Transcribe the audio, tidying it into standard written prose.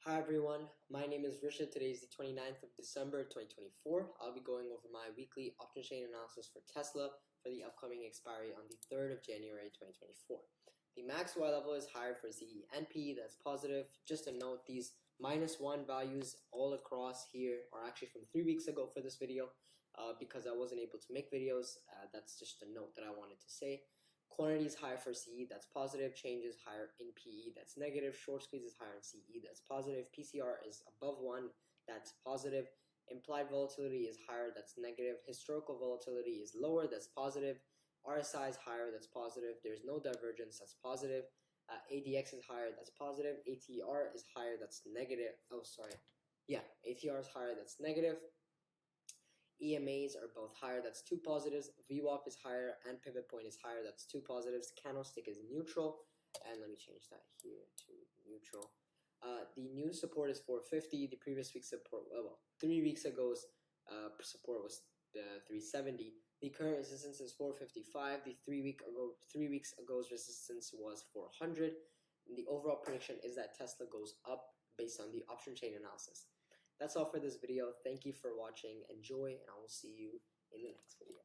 Hi everyone, my name is Risha. Today is the 29th of December 2024. I'll be going over my weekly option chain analysis for Tesla for the upcoming expiry on the 3rd of January 2024. The max Y level is higher for ZE and PE, that's positive. Just a note, these -1 values all across here are actually from 3 weeks ago for this video because I wasn't able to make videos. That's just a note that I wanted to say. Quantity is higher for CE, that's positive. Change is higher in PE, that's negative. Short squeeze is higher in CE, that's positive. PCR is above 1, that's positive. Implied volatility is higher, that's negative. Historical volatility is lower, that's positive. RSI is higher, that's positive. There's no divergence, that's positive. ADX is higher, that's positive. ATR is higher, that's negative. ATR is higher, that's negative. EMAs are both higher, that's 2 positives. VWAP is higher and pivot point is higher, that's 2 positives. Candlestick is neutral, and let me change that here to neutral. The new support is 450. The previous week's support, 3 weeks ago's support was 370. The current resistance is 455. The 3 weeks ago's resistance was 400. And the overall prediction is that Tesla goes up based on the option chain analysis. That's all for this video. Thank you for watching. Enjoy, and I will see you in the next video.